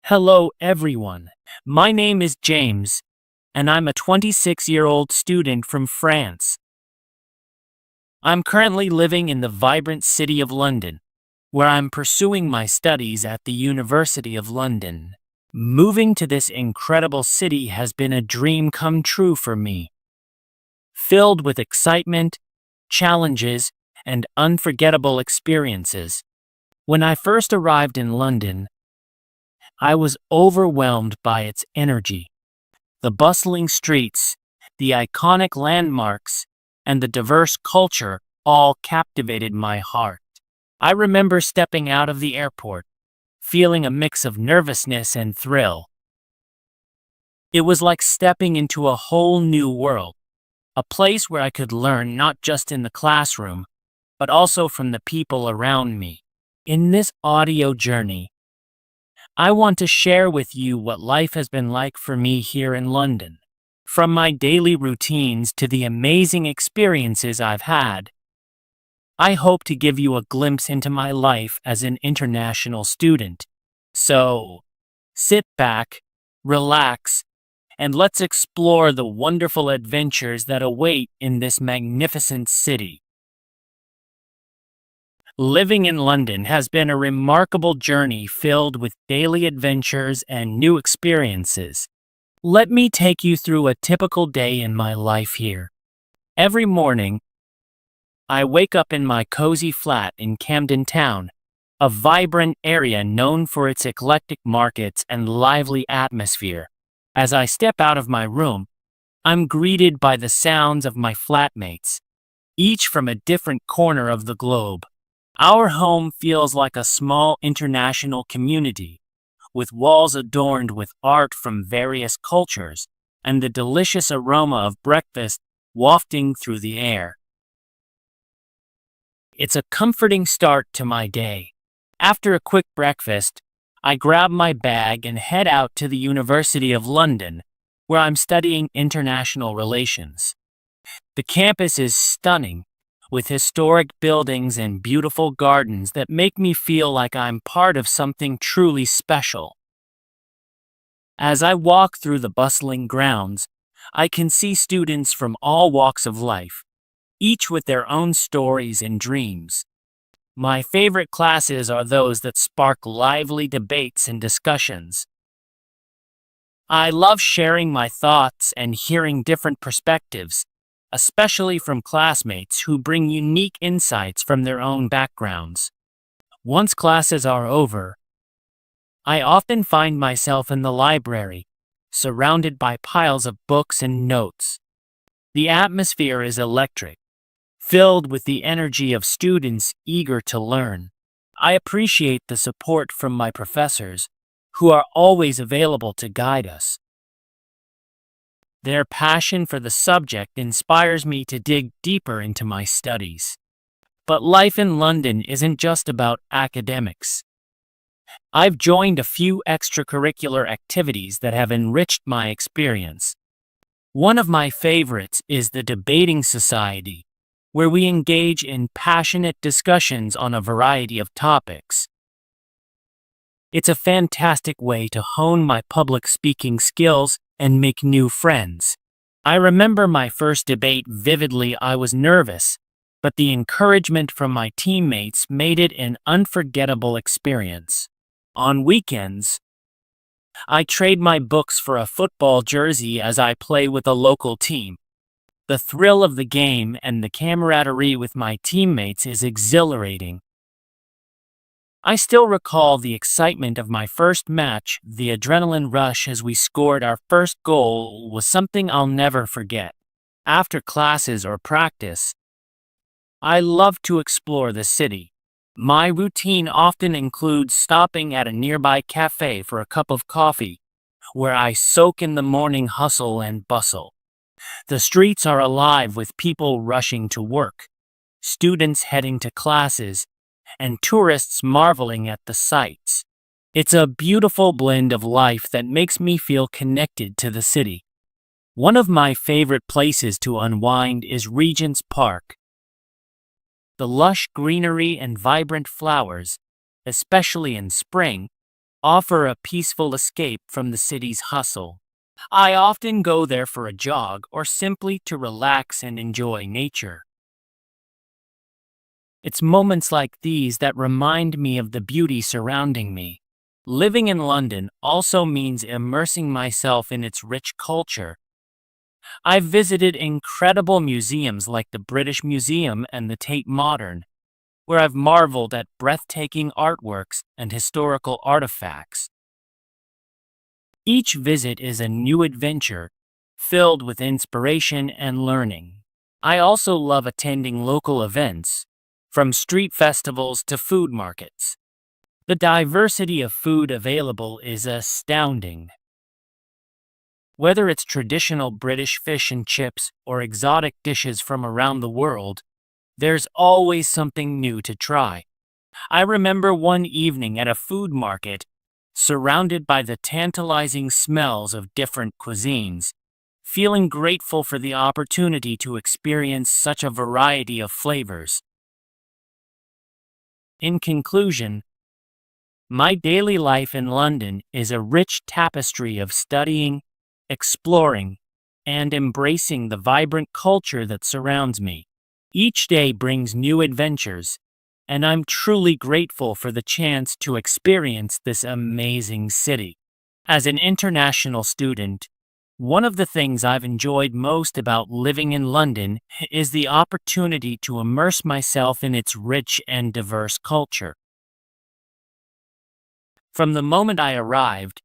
Hello, everyone. My name is James, and I'm a 26-year-old student from France. I'm currently living in the vibrant city of London, where I'm pursuing my studies at the University of London. Moving to this incredible city has been a dream come true for me, filled with excitement, challenges, and unforgettable experiences. When I first arrived in London, I was overwhelmed by its energy. The bustling streets, the iconic landmarks, and the diverse culture all captivated my heart. I remember stepping out of the airport, feeling a mix of nervousness and thrill. It was like stepping into a whole new world, a place where I could learn not just in the classroom, but also from the people around me. In this audio journey, I want to share with you what life has been like for me here in London. From my daily routines to the amazing experiences I've had, I hope to give you a glimpse into my life as an international student. So, sit back, relax, and let's explore the wonderful adventures that await in this magnificent city. Living in London has been a remarkable journey filled with daily adventures and new experiences. Let me take you through a typical day in my life here. Every morning, I wake up in my cozy flat in Camden Town, a vibrant area known for its eclectic markets and lively atmosphere. As I step out of my room, I'm greeted by the sounds of my flatmates, each from a different corner of the globe. Our home feels like a small international community, with walls adorned with art from various cultures and the delicious aroma of breakfast wafting through the air. It's a comforting start to my day. After a quick breakfast, I grab my bag and head out to the University of London, where I'm studying international relations. The campus is stunning, with historic buildings and beautiful gardens that make me feel like I'm part of something truly special. As I walk through the bustling grounds, I can see students from all walks of life, each with their own stories and dreams. My favorite classes are those that spark lively debates and discussions. I love sharing my thoughts and hearing different perspectives, especially from classmates who bring unique insights from their own backgrounds. Once classes are over, I often find myself in the library, surrounded by piles of books and notes. The atmosphere is electric, filled with the energy of students eager to learn. I appreciate the support from my professors, who are always available to guide us. Their passion for the subject inspires me to dig deeper into my studies. But life in London isn't just about academics. I've joined a few extracurricular activities that have enriched my experience. One of my favorites is the Debating Society, where we engage in passionate discussions on a variety of topics. It's a fantastic way to hone my public speaking skills and make new friends. I remember my first debate vividly. I was nervous, but the encouragement from my teammates made it an unforgettable experience. On weekends, I trade my books for a football jersey as I play with a local team. The thrill of the game and the camaraderie with my teammates is exhilarating. I still recall the excitement of my first match. The adrenaline rush as we scored our first goal was something I'll never forget. After classes or practice, I love to explore the city. My routine often includes stopping at a nearby cafe for a cup of coffee, where I soak in the morning hustle and bustle. The streets are alive with people rushing to work, students heading to classes, and tourists marveling at the sights. It's a beautiful blend of life that makes me feel connected to the city. One of my favorite places to unwind is Regent's Park. The lush greenery and vibrant flowers, especially in spring, offer a peaceful escape from the city's hustle. I often go there for a jog or simply to relax and enjoy nature. It's moments like these that remind me of the beauty surrounding me. Living in London also means immersing myself in its rich culture. I've visited incredible museums like the British Museum and the Tate Modern, where I've marveled at breathtaking artworks and historical artifacts. Each visit is a new adventure, filled with inspiration and learning. I also love attending local events, from street festivals to food markets. The diversity of food available is astounding. Whether it's traditional British fish and chips or exotic dishes from around the world, there's always something new to try. I remember one evening at a food market, surrounded by the tantalizing smells of different cuisines, feeling grateful for the opportunity to experience such a variety of flavors. In conclusion, my daily life in London is a rich tapestry of studying, exploring, and embracing the vibrant culture that surrounds me. Each day brings new adventures, and I'm truly grateful for the chance to experience this amazing city. As an international student, one of the things I've enjoyed most about living in London is the opportunity to immerse myself in its rich and diverse culture. From the moment I arrived,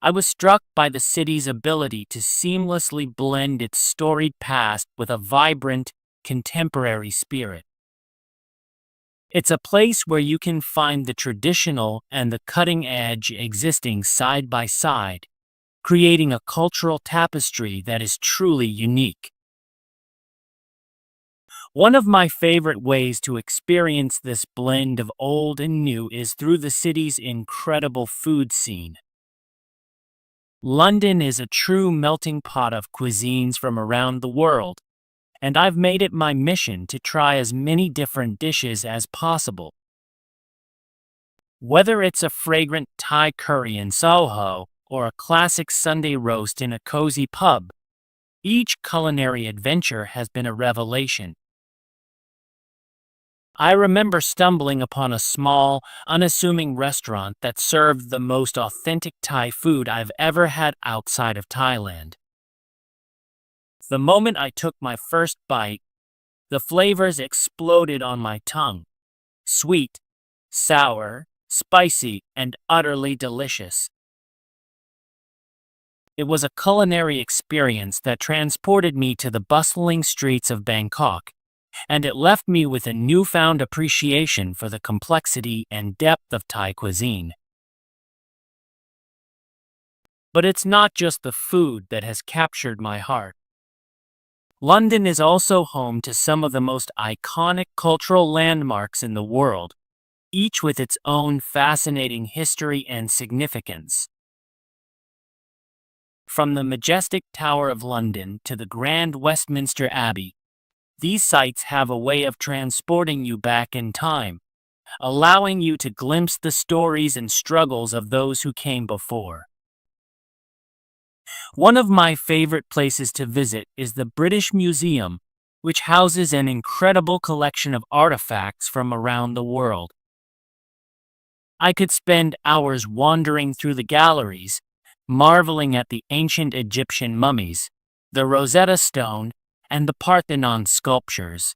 I was struck by the city's ability to seamlessly blend its storied past with a vibrant, contemporary spirit. It's a place where you can find the traditional and the cutting edge existing side by side, creating a cultural tapestry that is truly unique. One of my favorite ways to experience this blend of old and new is through the city's incredible food scene. London is a true melting pot of cuisines from around the world, and I've made it my mission to try as many different dishes as possible. Whether it's a fragrant Thai curry in Soho or a classic Sunday roast in a cozy pub, each culinary adventure has been a revelation. I remember stumbling upon a small, unassuming restaurant that served the most authentic Thai food I've ever had outside of Thailand. The moment I took my first bite, the flavors exploded on my tongue. Sweet, sour, spicy, and utterly delicious. It was a culinary experience that transported me to the bustling streets of Bangkok, and it left me with a newfound appreciation for the complexity and depth of Thai cuisine. But it's not just the food that has captured my heart. London is also home to some of the most iconic cultural landmarks in the world, each with its own fascinating history and significance. From the majestic Tower of London to the Grand Westminster Abbey, these sites have a way of transporting you back in time, allowing you to glimpse the stories and struggles of those who came before. One of my favorite places to visit is the British Museum, which houses an incredible collection of artifacts from around the world. I could spend hours wandering through the galleries, marveling at the ancient Egyptian mummies, the Rosetta Stone, and the Parthenon sculptures.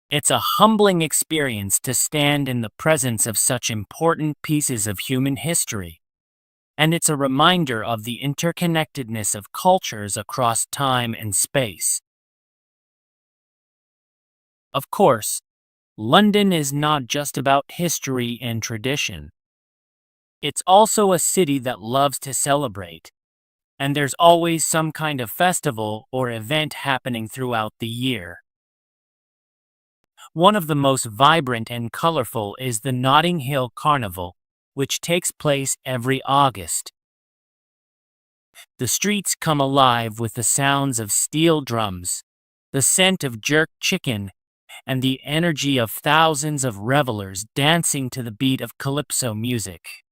It's a humbling experience to stand in the presence of such important pieces of human history, and it's a reminder of the interconnectedness of cultures across time and space. Of course, London is not just about history and tradition. It's also a city that loves to celebrate, and there's always some kind of festival or event happening throughout the year. One of the most vibrant and colorful is the Notting Hill Carnival, which takes place every August. The streets come alive with the sounds of steel drums, the scent of jerk chicken, and the energy of thousands of revelers dancing to the beat of calypso music.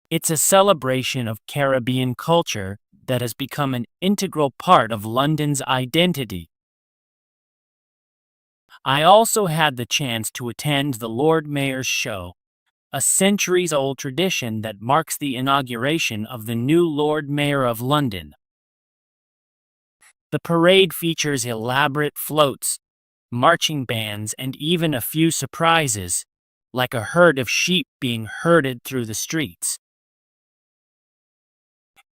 It's a celebration of Caribbean culture that has become an integral part of London's identity. I also had the chance to attend the Lord Mayor's show, a centuries-old tradition that marks the inauguration of the new Lord Mayor of London. The parade features elaborate floats, marching bands, and even a few surprises, like a herd of sheep being herded through the streets.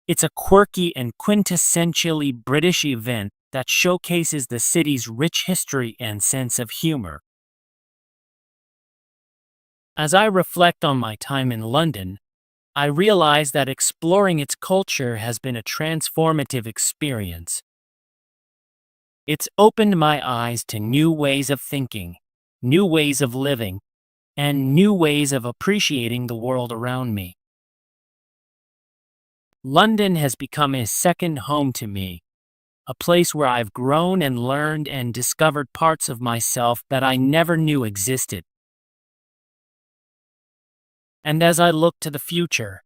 It's a quirky and quintessentially British event that showcases the city's rich history and sense of humor. As I reflect on my time in London, I realize that exploring its culture has been a transformative experience. It's opened my eyes to new ways of thinking, new ways of living, and new ways of appreciating the world around me. London has become a second home to me, a place where I've grown and learned and discovered parts of myself that I never knew existed. And as I look to the future,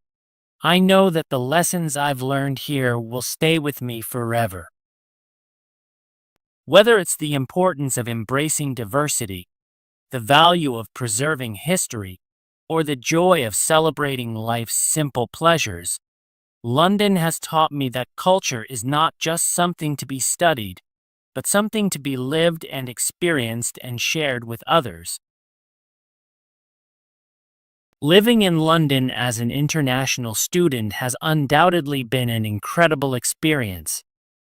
I know that the lessons I've learned here will stay with me forever. Whether it's the importance of embracing diversity, the value of preserving history, or the joy of celebrating life's simple pleasures, London has taught me that culture is not just something to be studied, but something to be lived and experienced and shared with others. Living in London as an international student has undoubtedly been an incredible experience,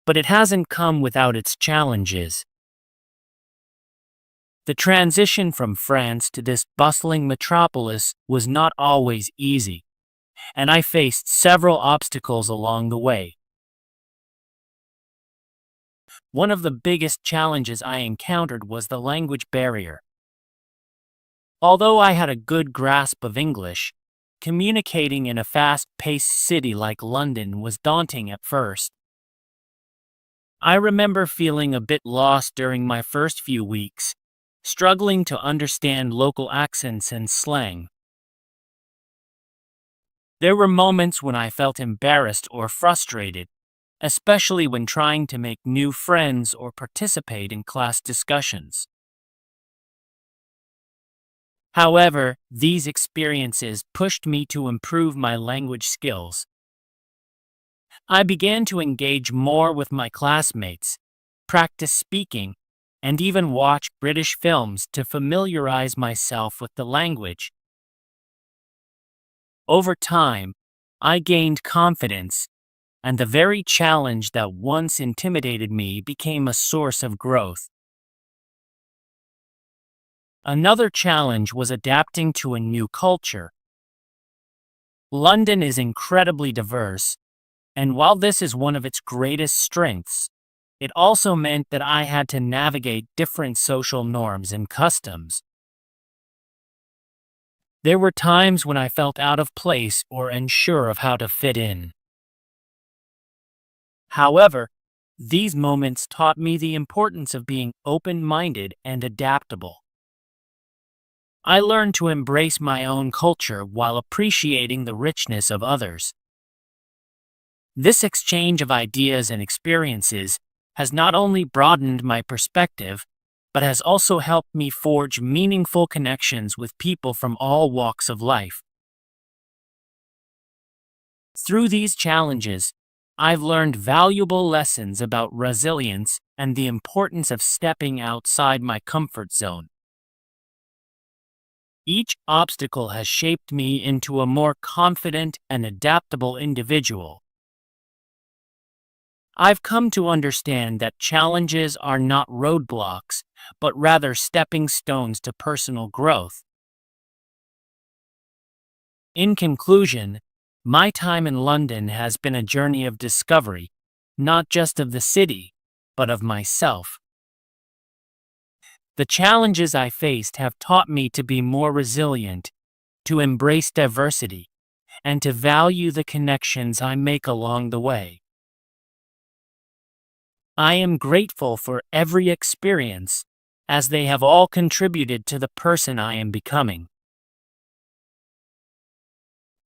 but it hasn't come without its challenges. The transition from France to this bustling metropolis was not always easy, and I faced several obstacles along the way. One of the biggest challenges I encountered was the language barrier. Although I had a good grasp of English, communicating in a fast-paced city like London was daunting at first. I remember feeling a bit lost during my first few weeks, struggling to understand local accents and slang. There were moments when I felt embarrassed or frustrated, especially when trying to make new friends or participate in class discussions. However, these experiences pushed me to improve my language skills. I began to engage more with my classmates, practice speaking, and even watch British films to familiarize myself with the language. Over time, I gained confidence, and the very challenge that once intimidated me became a source of growth. Another challenge was adapting to a new culture. London is incredibly diverse, and while this is one of its greatest strengths, it also meant that I had to navigate different social norms and customs. There were times when I felt out of place or unsure of how to fit in. However, these moments taught me the importance of being open-minded and adaptable. I learned to embrace my own culture while appreciating the richness of others. This exchange of ideas and experiences has not only broadened my perspective, but has also helped me forge meaningful connections with people from all walks of life. Through these challenges, I've learned valuable lessons about resilience and the importance of stepping outside my comfort zone. Each obstacle has shaped me into a more confident and adaptable individual. I've come to understand that challenges are not roadblocks, but rather stepping stones to personal growth. In conclusion, my time in London has been a journey of discovery, not just of the city, but of myself. The challenges I faced have taught me to be more resilient, to embrace diversity, and to value the connections I make along the way. I am grateful for every experience, as they have all contributed to the person I am becoming.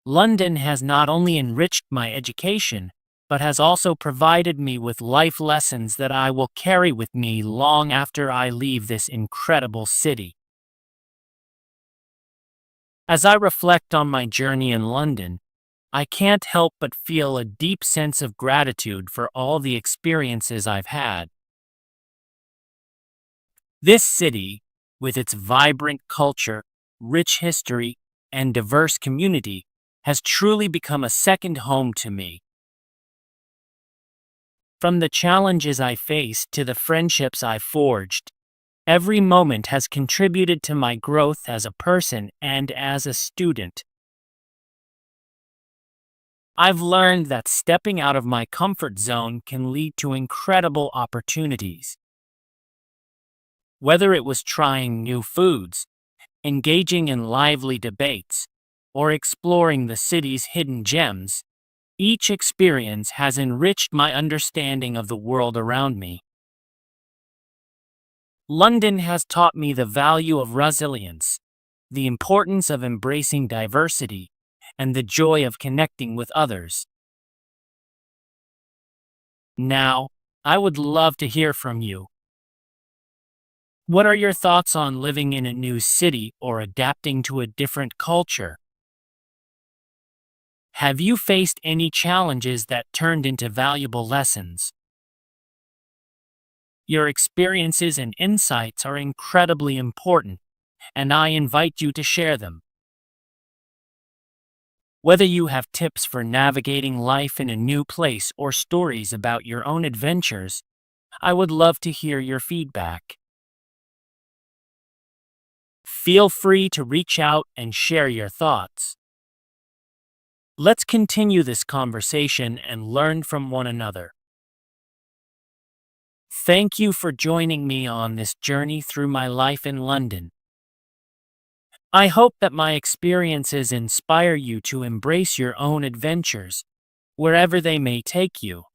London has not only enriched my education, but has also provided me with life lessons that I will carry with me long after I leave this incredible city. As I reflect on my journey in London, I can't help but feel a deep sense of gratitude for all the experiences I've had. This city, with its vibrant culture, rich history, and diverse community, has truly become a second home to me. From the challenges I faced to the friendships I forged, every moment has contributed to my growth as a person and as a student. I've learned that stepping out of my comfort zone can lead to incredible opportunities. Whether it was trying new foods, engaging in lively debates, or exploring the city's hidden gems, each experience has enriched my understanding of the world around me. London has taught me the value of resilience, the importance of embracing diversity, and the joy of connecting with others. Now, I would love to hear from you. What are your thoughts on living in a new city or adapting to a different culture? Have you faced any challenges that turned into valuable lessons? Your experiences and insights are incredibly important, and I invite you to share them. Whether you have tips for navigating life in a new place or stories about your own adventures, I would love to hear your feedback. Feel free to reach out and share your thoughts. Let's continue this conversation and learn from one another. Thank you for joining me on this journey through my life in London. I hope that my experiences inspire you to embrace your own adventures, wherever they may take you.